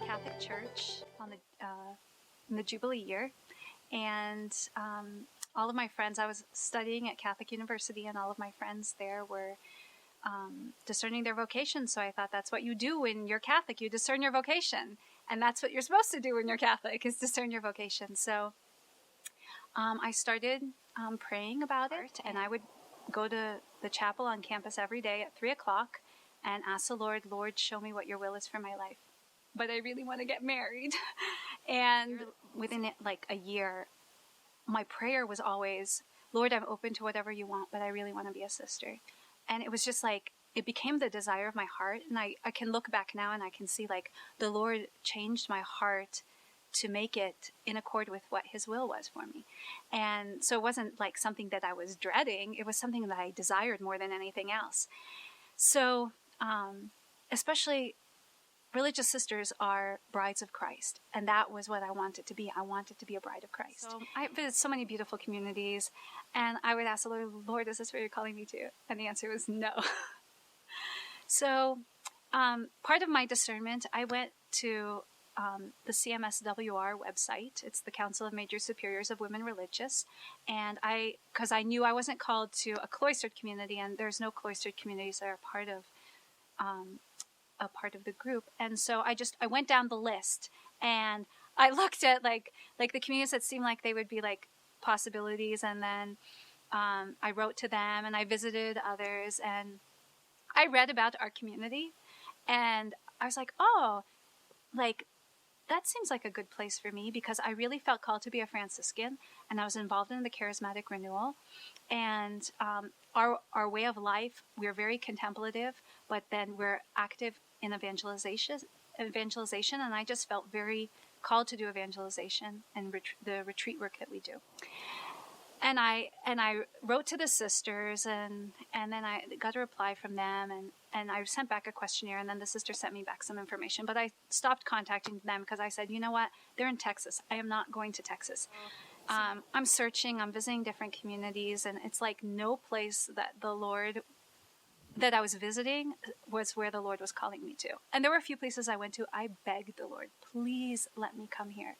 Catholic Church in the Jubilee year, and all of my friends, I was studying at Catholic University, and all of my friends there were discerning their vocation. So I thought that's what you do when you're Catholic, you discern your vocation, and that's what you're supposed to do when you're Catholic, is discern your vocation. So I started praying about it, and I would go to the chapel on campus every day at 3 o'clock and ask the Lord, Lord, show me what your will is for my life. But I really want to get married. And within like a year, my prayer was always, Lord, I'm open to whatever you want, but I really want to be a sister. And it was just like, it became the desire of my heart. And I can look back now and I can see like the Lord changed my heart to make it in accord with what his will was for me. And so it wasn't like something that I was dreading. It was something that I desired more than anything else. So, especially religious sisters are brides of Christ. And that was what I wanted to be. I wanted to be a bride of Christ. So I visited so many beautiful communities, and I would ask the Lord, Lord, is this where you're calling me to? And the answer was no. So part of my discernment, I went to the CMSWR website. It's the Council of Major Superiors of Women Religious. And because I knew I wasn't called to a cloistered community, and there's no cloistered communities that are part of the group. And so I went down the list, and I looked at like the communities that seemed like they would be like possibilities. And then I wrote to them, and I visited others, and I read about our community, and I was like, oh, like, that seems like a good place for me, because I really felt called to be a Franciscan, and I was involved in the Charismatic renewal. And our way of life, we're very contemplative, but then we're active in evangelization, and I just felt very called to do evangelization and the retreat work that we do. And I wrote to the sisters, and then I got a reply from them, and I sent back a questionnaire, and then the sister sent me back some information. But I stopped contacting them because I said, you know what, they're in Texas. I am not going to Texas. I'm searching, I'm visiting different communities, and it's like no place that I was visiting was where the Lord was calling me to. And there were a few places I went to, I begged the Lord, please let me come here.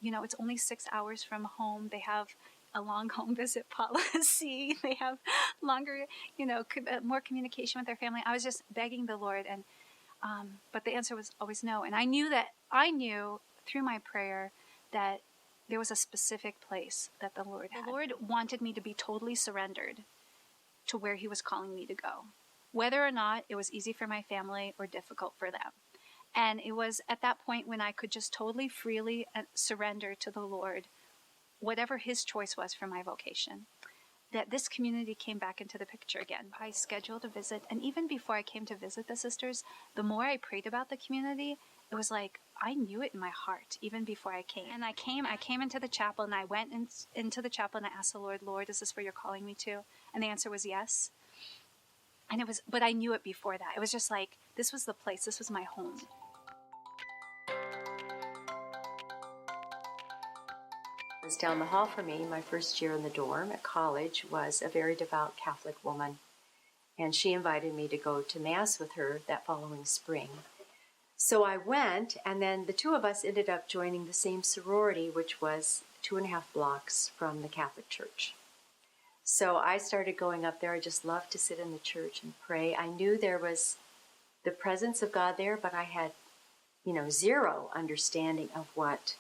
You know, it's only 6 hours from home. They have a long home visit policy. They have longer, more communication with their family. I was just begging the Lord, and but the answer was always no. And I knew through my prayer that there was a specific place that the Lord had. The Lord wanted me to be totally surrendered to where he was calling me to go, whether or not it was easy for my family or difficult for them. And it was at that point when I could just totally freely surrender to the Lord whatever his choice was for my vocation, that this community came back into the picture again. I scheduled a visit, and even before I came to visit the sisters, the more I prayed about the community, it was like I knew it in my heart even before I came. And I came into the chapel, and I went into the chapel, and I asked the Lord, Lord, is this where you're calling me to? And the answer was yes. And but I knew it before that. It was just like, this was the place, this was my home. Down the hall from me, my first year in the dorm at college, was a very devout Catholic woman, and she invited me to go to Mass with her that following spring. So I went, and then the two of us ended up joining the same sorority, which was 2.5 blocks from the Catholic Church. So I started going up there. I just loved to sit in the church and pray. I knew there was the presence of God there, but I had, zero understanding of what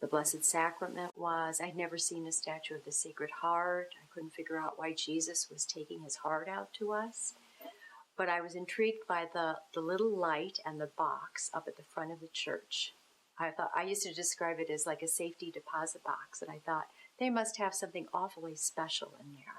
the Blessed Sacrament was. I'd never seen a statue of the Sacred Heart. I couldn't figure out why Jesus was taking his heart out to us. But I was intrigued by the little light and the box up at the front of the church. I used to describe it as like a safety deposit box, and I thought they must have something awfully special in there.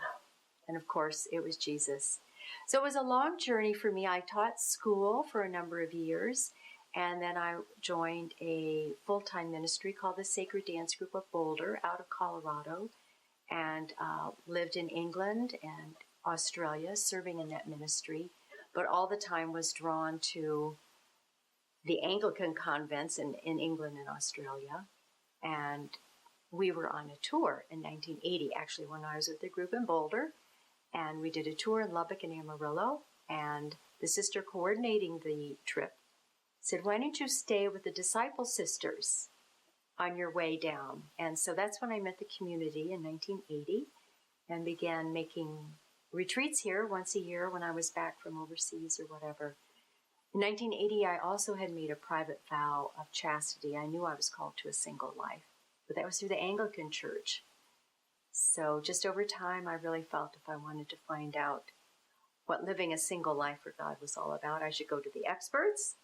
And of course, it was Jesus. So it was a long journey for me. I taught school for a number of years, and then I joined a full-time ministry called the Sacred Dance Group of Boulder out of Colorado, and lived in England and Australia serving in that ministry, but all the time was drawn to the Anglican convents in England and Australia. And we were on a tour in 1980, actually, when I was with the group in Boulder, and we did a tour in Lubbock and Amarillo, and the sister coordinating the trip said, why don't you stay with the disciple sisters on your way down? And so that's when I met the community in 1980 and began making retreats here once a year when I was back from overseas or whatever. In 1980, I also had made a private vow of chastity. I knew I was called to a single life, but that was through the Anglican Church. So just over time, I really felt if I wanted to find out what living a single life for God was all about, I should go to the experts.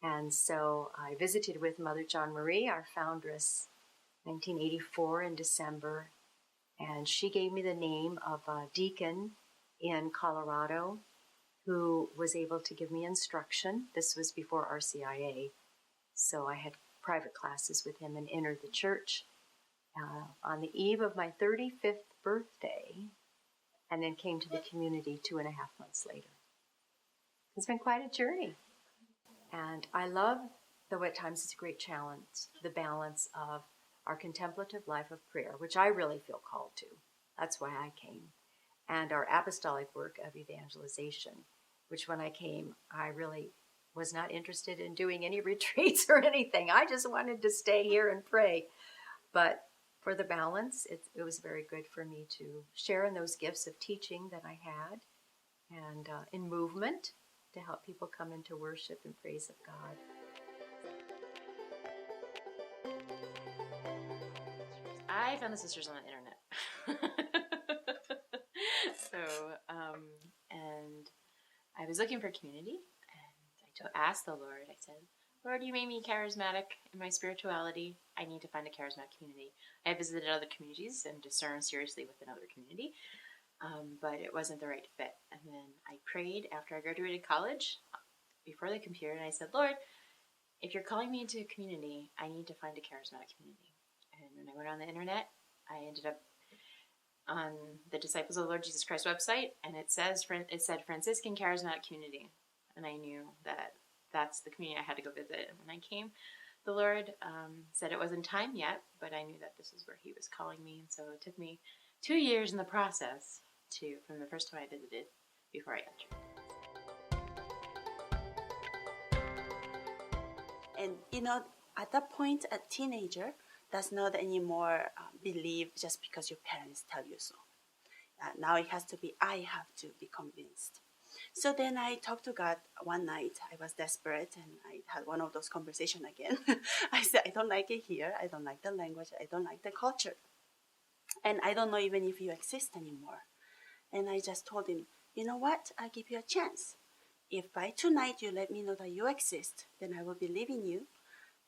And so I visited with Mother John Marie, our foundress, 1984 in December, and she gave me the name of a deacon in Colorado who was able to give me instruction. This was before RCIA, so I had private classes with him and entered the church on the eve of my 35th birthday, and then came to the community 2.5 months later. It's been quite a journey. And I love, though at times it's a great challenge, the balance of our contemplative life of prayer, which I really feel called to. That's why I came. And our apostolic work of evangelization, which when I came, I really was not interested in doing any retreats or anything. I just wanted to stay here and pray. But for the balance, it was very good for me to share in those gifts of teaching that I had and in movement to help people come into worship and praise of God. I found the sisters on the internet. And I was looking for community, and I asked the Lord, I said, Lord, you made me charismatic in my spirituality. I need to find a charismatic community. I visited other communities and discerned seriously with another community, but it wasn't the right fit. And then I prayed after I graduated college before the computer, and I said, Lord, if you're calling me into a community, I need to find a charismatic community. And when I went on the internet, I ended up on the Disciples of the Lord Jesus Christ website, and it said Franciscan Charismatic Community. And I knew that that's the community I had to go visit. And when I came, the Lord said it wasn't time yet, but I knew that this is where he was calling me. And so it took me 2 years in the process from the first time I visited before I entered. And at that point, a teenager does not anymore believe just because your parents tell you so. Now it has to be, I have to be convinced. So then I talked to God one night. I was desperate, and I had one of those conversations again. I said, I don't like it here. I don't like the language. I don't like the culture. And I don't know even if you exist anymore. And I just told him, you know what? I'll give you a chance. If by tonight you let me know that you exist, then I will believe in you.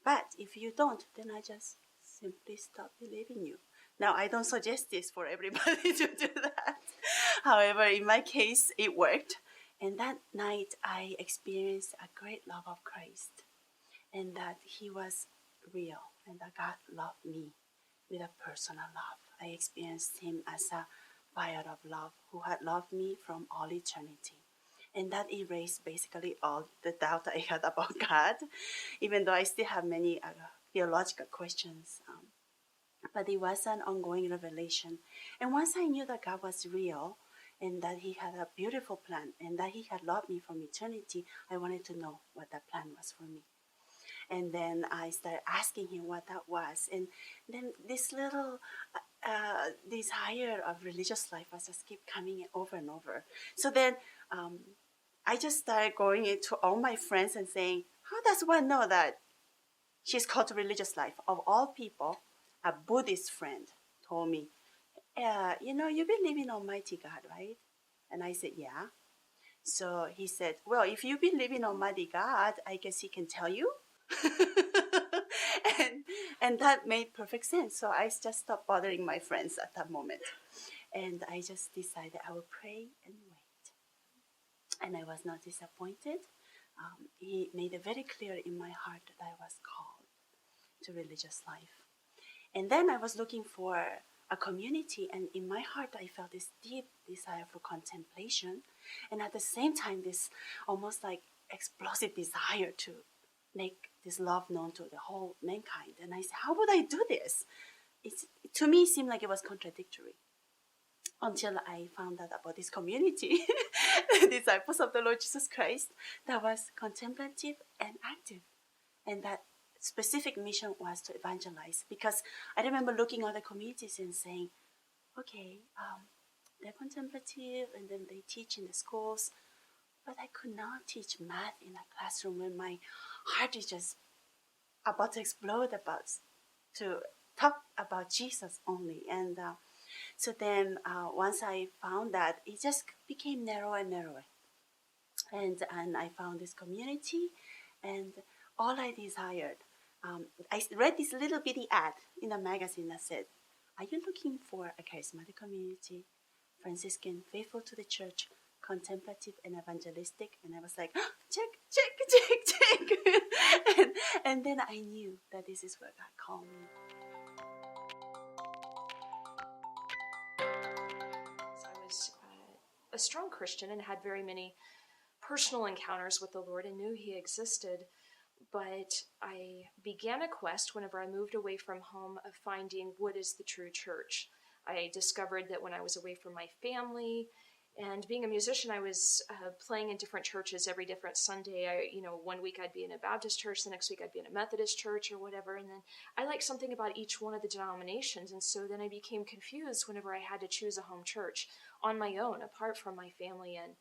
But if you don't, then I just simply stop believing you. Now, I don't suggest this for everybody to do that. However, in my case, it worked. And that night, I experienced a great love of Christ, and that he was real, and that God loved me with a personal love. I experienced him as a fire of love who had loved me from all eternity. And that erased basically all the doubt I had about God, even though I still have many theological questions. But it was an ongoing revelation. And once I knew that God was real and that he had a beautiful plan and that he had loved me from eternity, I wanted to know what that plan was for me. And then I started asking him what that was. And then this little desire of religious life was just keep coming over and over. So then I just started going into all my friends and saying, how does one know that she's called to religious life? Of all people, a Buddhist friend told me, you believe in Almighty God, right? And I said, yeah. So he said, well, if you believe in Almighty God, I guess he can tell you. and that made perfect sense. So I just stopped bothering my friends at that moment. And I just decided I will pray and wait. And I was not disappointed. He made it very clear in my heart that I was called to religious life. And then I was looking for a community, and in my heart I felt this deep desire for contemplation, and at the same time this almost like explosive desire to make this love known to the whole mankind. And I said, how would I do this? To me, it seemed like it was contradictory until I found out about this community, the Disciples of the Lord Jesus Christ, that was contemplative and active. And that specific mission was to evangelize, because I remember looking at the communities and saying, okay, they're contemplative and then they teach in the schools, but I could not teach math in a classroom when my heart is just about to explode to talk about Jesus only. And so then once I found that, it just became narrower and narrower. And I found this community, and all I desired, I read this little bitty ad in a magazine that said, are you looking for a charismatic community, Franciscan, faithful to the church, contemplative and evangelistic? And I was like, oh, check. and then I knew that this is where God called me. I was a strong Christian and had very many personal encounters with the Lord and knew He existed. But I began a quest whenever I moved away from home of finding what is the true church. I discovered that when I was away from my family and being a musician, I was playing in different churches every different Sunday. One week I'd be in a Baptist church, the next week I'd be in a Methodist church or whatever. And then I liked something about each one of the denominations. And so then I became confused whenever I had to choose a home church on my own, apart from my family. And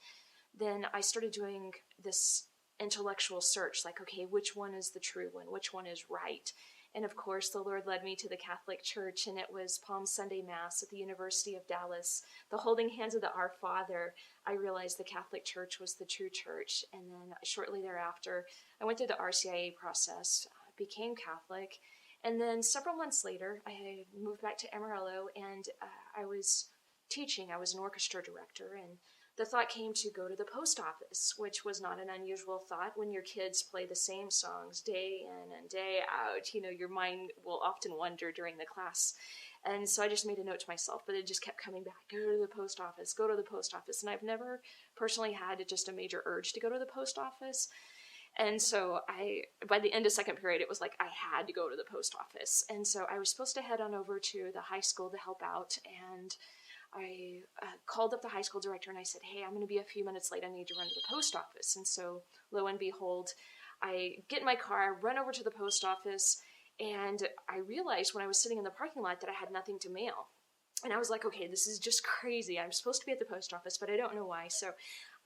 then I started doing this intellectual search, like, okay, which one is the true one? Which one is right? And of course, the Lord led me to the Catholic Church, and it was Palm Sunday Mass at the University of Dallas, the holding hands of the Our Father. I realized the Catholic Church was the true church. And then shortly thereafter, I went through the RCIA process, became Catholic. And then several months later, I moved back to Amarillo, and I was teaching. I was an orchestra director, and the thought came to go to the post office, which was not an unusual thought. When your kids play the same songs day in and day out, your mind will often wander during the class. And so I just made a note to myself, but it just kept coming back, go to the post office, go to the post office. And I've never personally had just a major urge to go to the post office. And so by the end of second period, it was like I had to go to the post office. And so I was supposed to head on over to the high school to help out, and I called up the high school director and I said, hey, I'm going to be a few minutes late. I need to run to the post office. And so lo and behold, I get in my car, run over to the post office, and I realized when I was sitting in the parking lot that I had nothing to mail. And I was like, okay, this is just crazy. I'm supposed to be at the post office, but I don't know why. So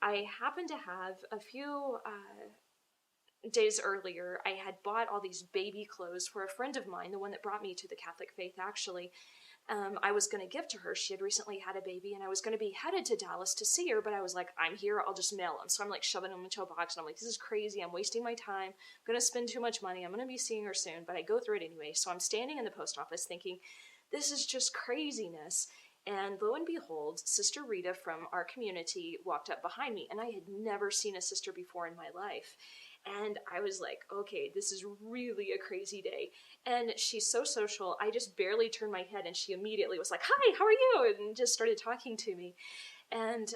I happened to have a few days earlier, I had bought all these baby clothes for a friend of mine, the one that brought me to the Catholic faith, actually. I was going to give to her. She had recently had a baby, and I was going to be headed to Dallas to see her, but I was like, I'm here, I'll just mail them. So I'm like shoving them into a box, and I'm like, this is crazy. I'm wasting my time. I'm going to spend too much money. I'm going to be seeing her soon, but I go through it anyway. So I'm standing in the post office thinking, this is just craziness. And lo and behold, Sister Rita from our community walked up behind me, and I had never seen a sister before in my life. And I was like, okay, this is really a crazy day. And she's so social, I just barely turned my head, and she immediately was like, hi, how are you? And just started talking to me. And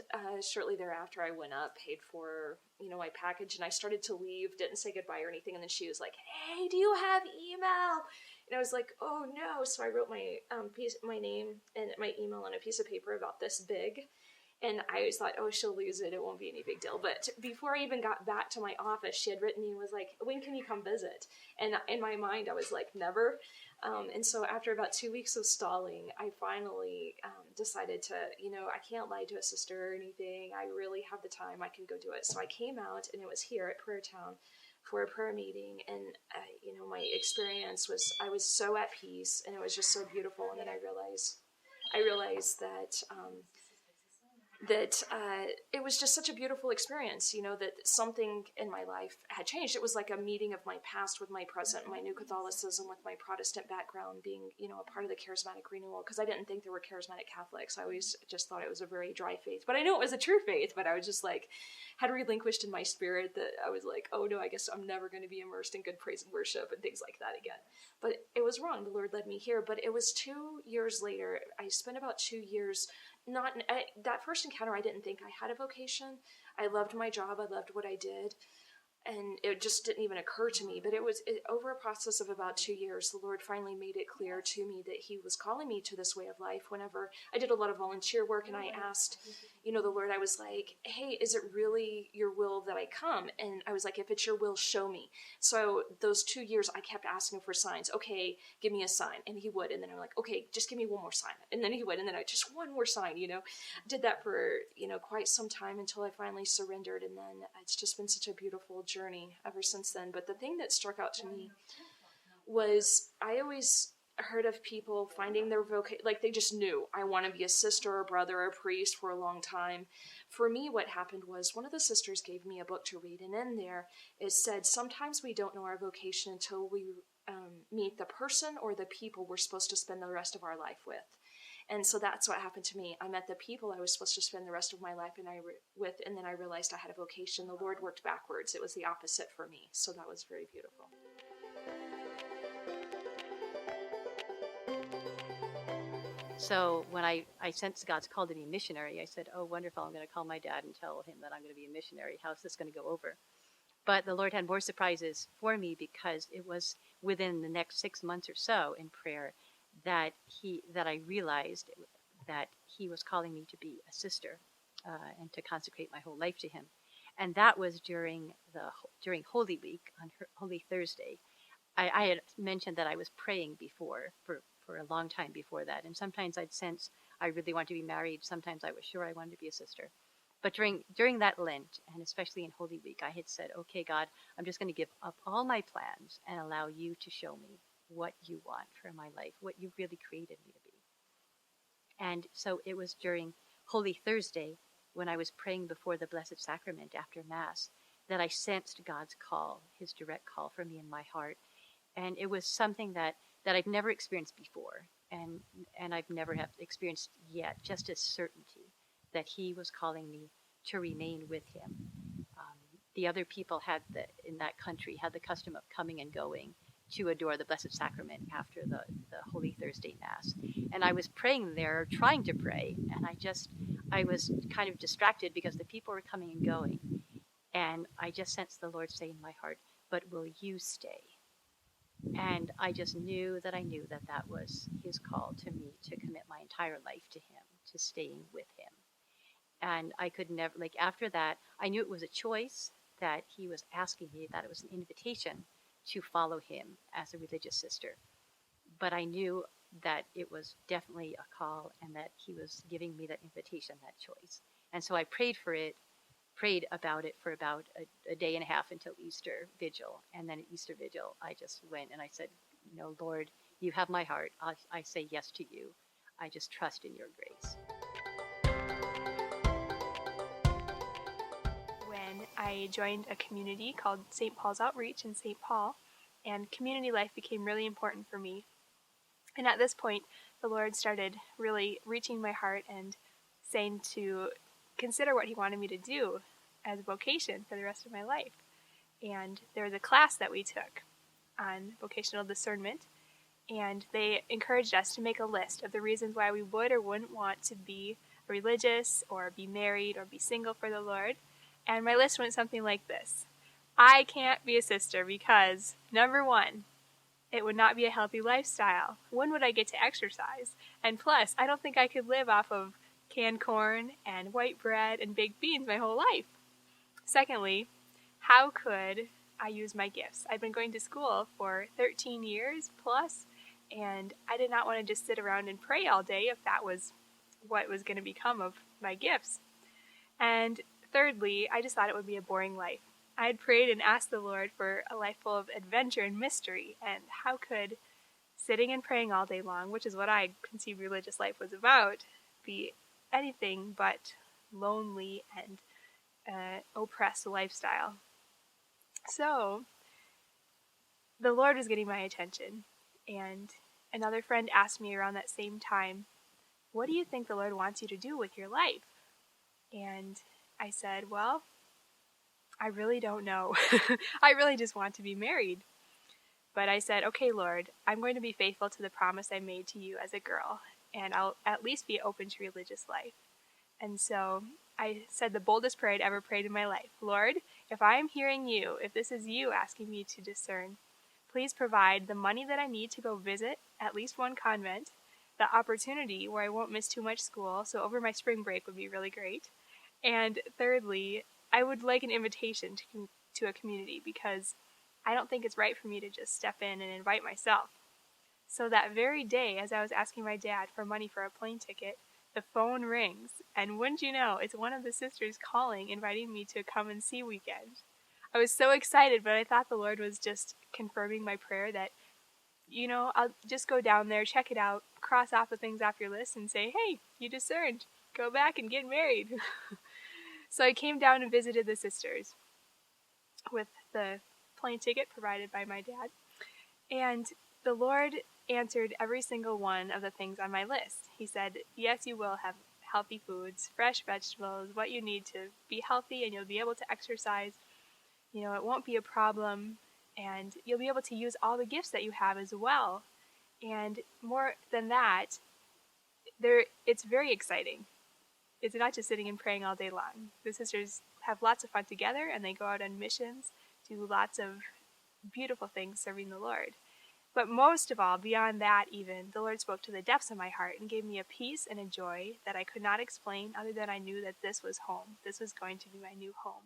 shortly thereafter, I went up, paid for, my package, and I started to leave, didn't say goodbye or anything. And then she was like, hey, do you have email? And I was like, oh no. So I wrote my name and my email on a piece of paper about this big. And I always thought, oh, she'll lose it. It won't be any big deal. But before I even got back to my office, she had written me and was like, when can you come visit? And in my mind, I was like, never. And so after about 2 weeks of stalling, I finally decided to, I can't lie to a sister or anything. I really have the time. I can go do it. So I came out, and it was here at Prayer Town for a prayer meeting. And, my experience was, I was so at peace, and it was just so beautiful. And then I realized that it was just such a beautiful experience, that something in my life had changed. It was like a meeting of my past with my present, my new Catholicism with my Protestant background being, a part of the Charismatic renewal, because I didn't think there were Charismatic Catholics. I always just thought it was a very dry faith, but I knew it was a true faith, but I was just like, had relinquished in my spirit that I was like, oh no, I guess I'm never going to be immersed in good praise and worship and things like that again. But it was wrong. The Lord led me here. But it was 2 years later. I spent about 2 years that first encounter, I didn't think I had a vocation. I loved my job. I loved what I did. and it just didn't even occur to me. But over a process of about 2 years, the Lord finally made it clear to me that he was calling me to this way of life. Whenever I did a lot of volunteer work, and I asked, the Lord, I was like, hey, is it really your will that I come? And I was like, if it's your will, show me. So those 2 years, I kept asking for signs. Okay, give me a sign. And he would. And then I'm like, okay, just give me one more sign. And then he would. And then just one more sign, Did that for, quite some time until I finally surrendered. And then it's just been such a beautiful journey ever since then. But the thing that struck out to me was I always heard of people finding their vocation, like they just knew, I want to be a sister or brother or priest for a long time. For me, what happened was one of the sisters gave me a book to read, and in there it said, sometimes we don't know our vocation until we meet the person or the people we're supposed to spend the rest of our life with. And so that's what happened to me. I met the people I was supposed to spend the rest of my life with, and then I realized I had a vocation. The Lord worked backwards. It was the opposite for me. So that was very beautiful. So when I sensed God's call to be a missionary, I said, oh, wonderful, I'm going to call my dad and tell him that I'm going to be a missionary. How's this going to go over? But the Lord had more surprises for me, because it was within the next 6 months or so in prayer that I realized that he was calling me to be a sister and to consecrate my whole life to him. And that was during Holy Week, on Holy Thursday. I had mentioned that I was praying before for a long time before that. And sometimes I'd sense I really want to be married. Sometimes I was sure I wanted to be a sister. But during that Lent, and especially in Holy Week, I had said, okay, God, I'm just going to give up all my plans and allow you to show me what you want for my life, what you really created me to be. And so it was during Holy Thursday, when I was praying before the Blessed Sacrament after Mass, that I sensed God's call, his direct call for me in my heart. And it was something that I've never experienced before, and I've never have experienced yet, just a certainty that he was calling me to remain with him. The other people in that country had the custom of coming and going to adore the Blessed Sacrament after the Holy Thursday Mass. And I was praying there, trying to pray, and I was kind of distracted because the people were coming and going. And I just sensed the Lord say in my heart, but will you stay? And I just knew that that was his call to me to commit my entire life to him, to staying with him. And I could never, after that, I knew it was a choice, that he was asking me, that it was an invitation to follow him as a religious sister. But I knew that it was definitely a call, and that he was giving me that invitation, that choice. And so I prayed about it for about a day and a half until Easter Vigil. And then at Easter Vigil, I just went and I said, Lord, you have my heart. I say yes to you. I just trust in your grace. When I joined a community called St. Paul's Outreach in St. Paul, and community life became really important for me. And at this point, the Lord started really reaching my heart and saying to consider what he wanted me to do as a vocation for the rest of my life. And there was a class that we took on vocational discernment, and they encouraged us to make a list of the reasons why we would or wouldn't want to be religious or be married or be single for the Lord. And my list went something like this. I can't be a sister because, number one, it would not be a healthy lifestyle. When would I get to exercise? And plus, I don't think I could live off of canned corn and white bread and baked beans my whole life. Secondly, how could I use my gifts? I've been going to school for 13 years plus, and I did not want to just sit around and pray all day if that was what was going to become of my gifts. And thirdly, I just thought it would be a boring life. I had prayed and asked the Lord for a life full of adventure and mystery, and how could sitting and praying all day long, which is what I conceived religious life was about, be anything but lonely and oppressed lifestyle? So the Lord was getting my attention, and another friend asked me around that same time, what do you think the Lord wants you to do with your life? And I said, well, I really don't know. I really just want to be married. But I said, okay, Lord, I'm going to be faithful to the promise I made to you as a girl, and I'll at least be open to religious life. And so I said the boldest prayer I'd ever prayed in my life. Lord, if I am hearing you, if this is you asking me to discern, please provide the money that I need to go visit at least one convent, the opportunity where I won't miss too much school, so over my spring break would be really great. And thirdly, I would like an invitation to a community, because I don't think it's right for me to just step in and invite myself. So that very day, as I was asking my dad for money for a plane ticket, the phone rings, and wouldn't you know, it's one of the sisters calling, inviting me to come and see weekend. I was so excited, but I thought the Lord was just confirming my prayer that, I'll just go down there, check it out, cross off the things off your list, and say, hey, you discerned. Go back and get married. So I came down and visited the sisters with the plane ticket provided by my dad. And the Lord answered every single one of the things on my list. He said, yes, you will have healthy foods, fresh vegetables, what you need to be healthy, and you'll be able to exercise. It won't be a problem, and you'll be able to use all the gifts that you have as well. And more than that, it's very exciting. It's not just sitting and praying all day long. The sisters have lots of fun together, and they go out on missions, do lots of beautiful things serving the Lord. But most of all, beyond that even, the Lord spoke to the depths of my heart and gave me a peace and a joy that I could not explain, other than I knew that this was home. This was going to be my new home.